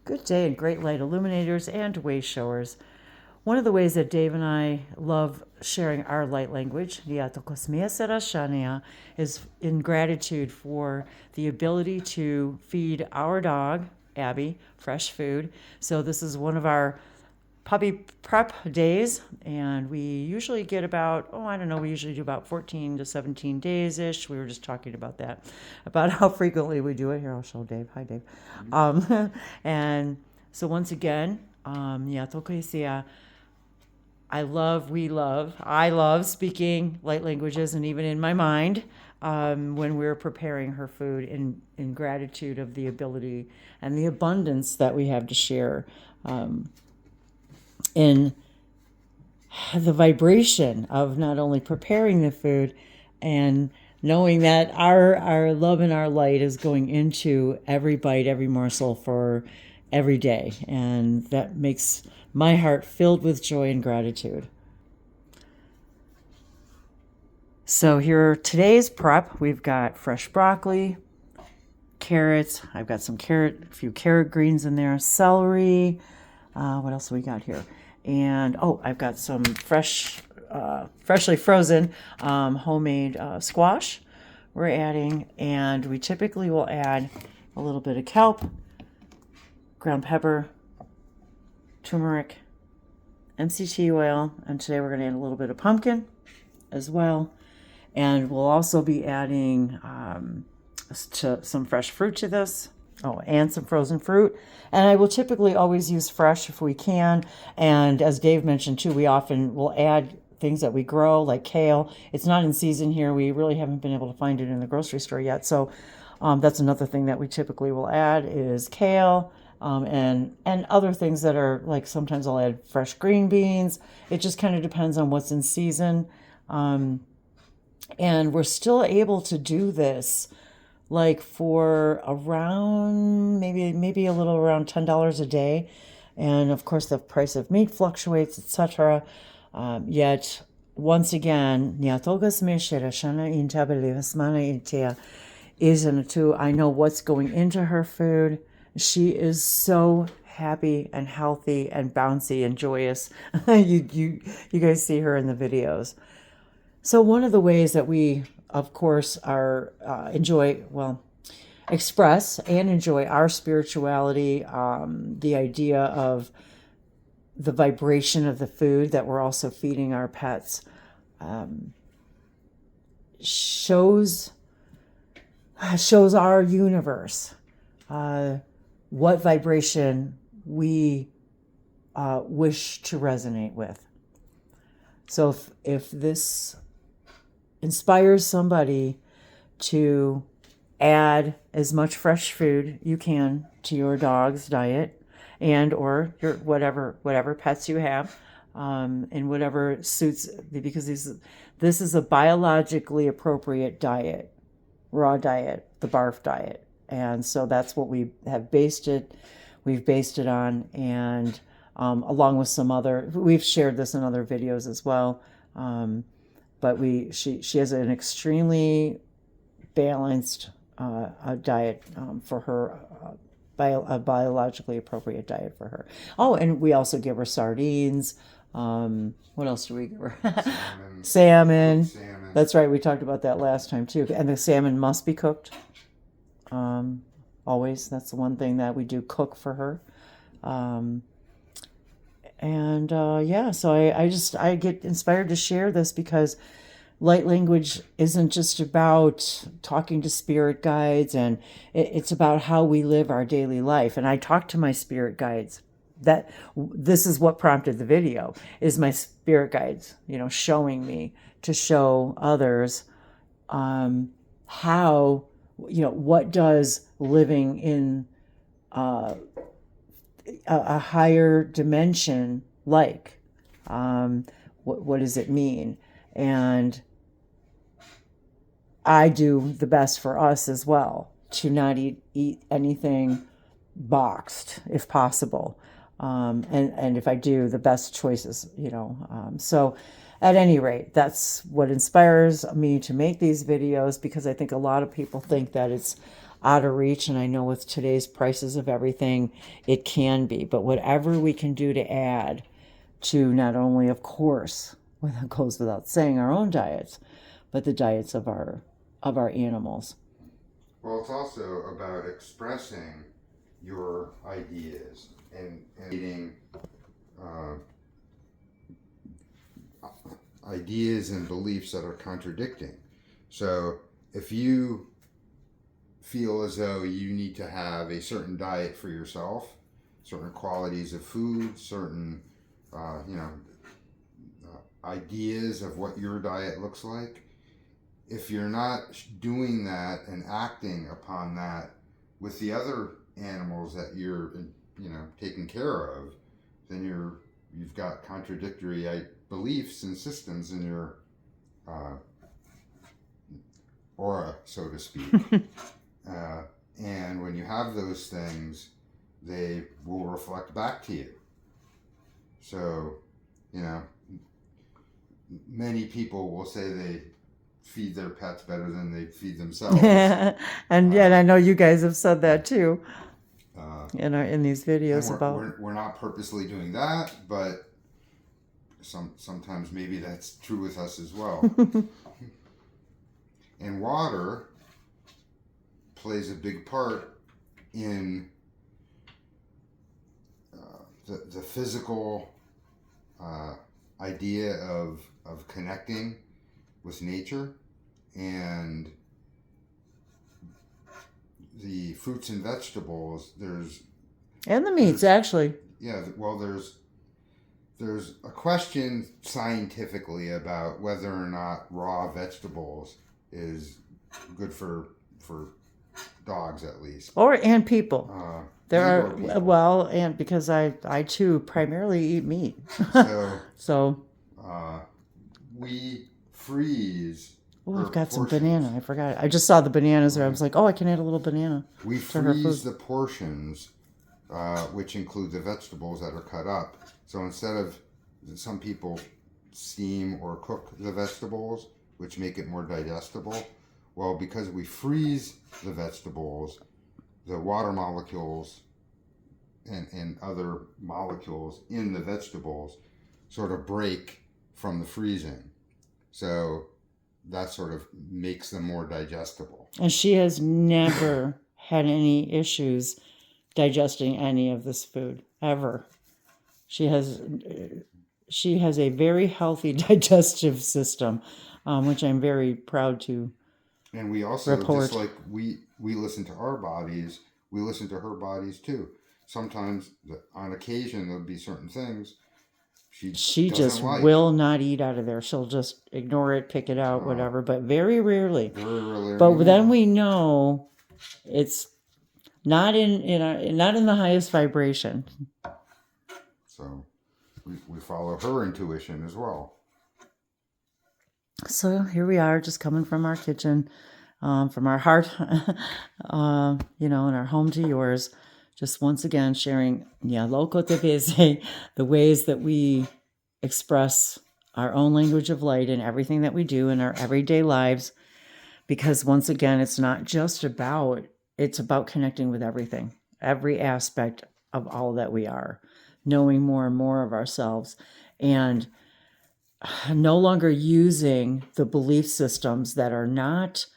Good day and great light illuminators and way showers. One of the ways that Dave and I love sharing our light language, is in gratitude for the ability to feed our dog, Abby, fresh food. So this is one of our puppy prep days, and we usually get about, we usually do about 14 to 17 days-ish. We were just talking about that, about how frequently we do it. Here, I'll show Dave. Hi, Dave. And so once again, I love speaking light languages, and even in my mind, when we're preparing her food in gratitude of the ability and the abundance that we have to share. In the vibration of not only preparing the food and knowing that our love and our light is going into every bite, every morsel for every day. And that makes my heart filled with joy and gratitude. So here today's prep, we've got fresh broccoli, carrots. I've got a few carrot greens in there, celery. What else do we got here? And I've got some freshly frozen homemade squash we're adding, and we typically will add a little bit of kelp, ground pepper, turmeric, MCT oil, and today we're going to add a little bit of pumpkin as well. And we'll also be adding some fresh fruit to this. And some frozen fruit. And I will typically always use fresh if we can. And as Dave mentioned too, we often will add things that we grow, like kale. It's not in season here. We really haven't been able to find it in the grocery store yet. So that's another thing that we typically will add is kale. And other things that are, like, sometimes I'll add fresh green beans. It just kind of depends on what's in season. And we're still able to do this like for around maybe a little around $10 a day. And of course the price of meat fluctuates, etc. Yet once again, I know what's going into her food. She is so happy and healthy and bouncy and joyous. You guys see her in the videos. So one of the ways that we, of course, express and enjoy our spirituality, the idea of the vibration of the food that we're also feeding our pets, shows our universe what vibration we wish to resonate with. So if this inspires somebody to add as much fresh food you can to your dog's diet and or your whatever pets you have, and whatever suits, because this is a biologically appropriate diet, raw diet, the barf diet. And so that's what we've based it on, and along with some other, we've shared this in other videos as well. But she has an extremely balanced diet for her, a biologically appropriate diet for her. And we also give her sardines. What else do we give her? Salmon. That's right. We talked about that last time too. And the salmon must be cooked. Always. That's the one thing that we do cook for her. So I get inspired to share this because light language isn't just about talking to spirit guides, and it's about how we live our daily life. And I talk to my spirit guides. This is what prompted the video, is my spirit guides, showing me to show others how, what does living in a higher dimension like? What does it mean? And I do the best for us as well, to not eat anything boxed if possible. And if I do, the best choices, So at any rate, that's what inspires me to make these videos, because I think a lot of people think that it's out of reach. And I know with today's prices of everything, it can be. But whatever we can do to add to not only, of course, well, that goes without saying, our own diets, but the diets of our animals. Well, it's also about expressing your ideas and eating ideas and beliefs that are contradicting. So if you feel as though you need to have a certain diet for yourself, certain qualities of food, certain ideas of what your diet looks like, if you're not doing that and acting upon that with the other animals that you're taking care of, then you've got contradictory beliefs and systems in your aura, so to speak. And when you have those things, they will reflect back to you. So, many people will say they feed their pets better than they feed themselves. And yet I know you guys have said that too in these videos about. We're not purposely doing that, but sometimes maybe that's true with us as well. And water plays a big part in the physical idea of connecting with nature, and the fruits and vegetables. And the meats, actually. Yeah, well, there's a question scientifically about whether or not raw vegetables is good for dogs, at least, and people. There are people. Well, and because I too primarily eat meat. So we freeze. Oh, I've got some banana. I forgot. I just saw the bananas there. I was like, oh, I can add a little banana. We freeze the portions, which include the vegetables that are cut up. So instead of, some people steam or cook the vegetables, which make it more digestible. Well, because we freeze the vegetables, the water molecules and other molecules in the vegetables sort of break from the freezing. So that sort of makes them more digestible. And she has never had any issues digesting any of this food, ever. She has a very healthy digestive system, which I'm very proud to And we also, report. Just like we listen to our bodies, we listen to her bodies too. Sometimes, on occasion, there'll be certain things she just will not eat out of there. She'll just ignore it, pick it out, whatever. But very rarely. Very rarely. But then we know it's not not in the highest vibration. So we follow her intuition as well. So here we are, just coming from our kitchen, from our heart, and our home to yours. Just once again sharing, loco te pese, the ways that we express our own language of light in everything that we do in our everyday lives. Because once again, it's not just it's about connecting with everything, every aspect of all that we are, knowing more and more of ourselves, and no longer using the belief systems that are not,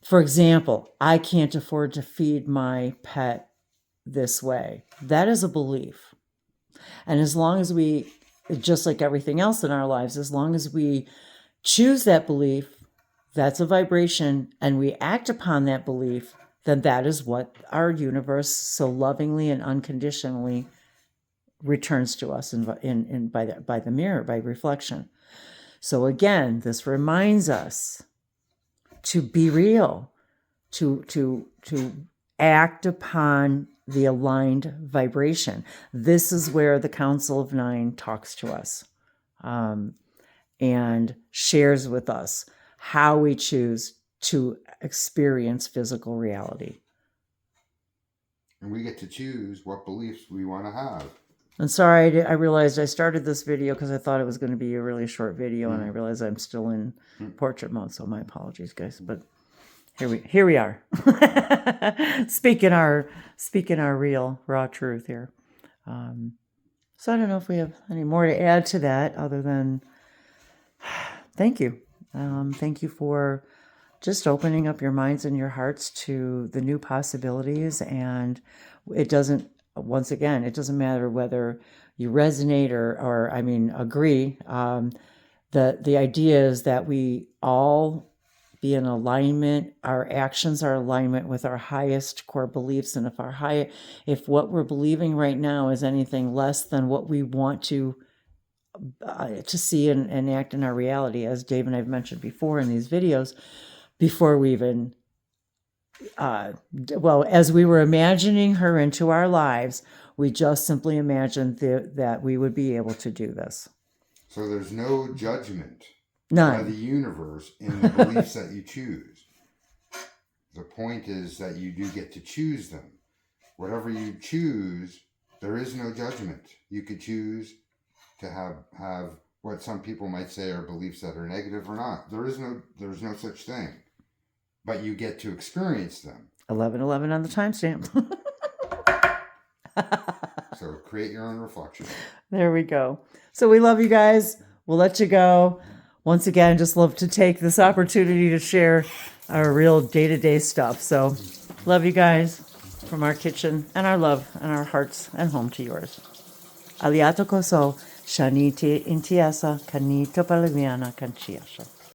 for example, I can't afford to feed my pet this way. That is a belief. And as long as we, just like everything else in our lives, as long as we choose that belief, that's a vibration, and we act upon that belief, then that is what our universe so lovingly and unconditionally returns to us by the mirror, by reflection. So again, this reminds us to be real, to act upon the aligned vibration. This is where the Council of Nine talks to us and shares with us how we choose to experience physical reality. And we get to choose what beliefs we want to have. And sorry, I realized I started this video because I thought it was going to be a really short video, and I realized I'm still in portrait mode, so my apologies, guys. But Here we are. speaking our real raw truth here. So I don't know if we have any more to add to that other than thank you. Thank you for just opening up your minds and your hearts to the new possibilities. And it doesn't, once again, it doesn't matter whether you resonate or I mean, agree. The idea is that we all be in alignment. Our actions are alignment with our highest core beliefs. And if what we're believing right now is anything less than what we want to see and act in our reality, as Dave and I've mentioned before in these videos, before we even, as we were imagining her into our lives, we just simply imagined that we would be able to do this. So there's no judgment None. by the universe in the beliefs that you choose. The point is that you do get to choose them. Whatever you choose, there is no judgment. You could choose to have what some people might say are beliefs that are negative or not. There's no such thing. But you get to experience them. 11:11 on the timestamp. So create your own reflection. There we go. So we love you guys. We'll let you go. Once again, just love to take this opportunity to share our real day-to-day stuff. So love you guys from our kitchen and our love and our hearts and home to yours. Aliato koso, shaniti intiasa, kanito palaviana kanchiasha.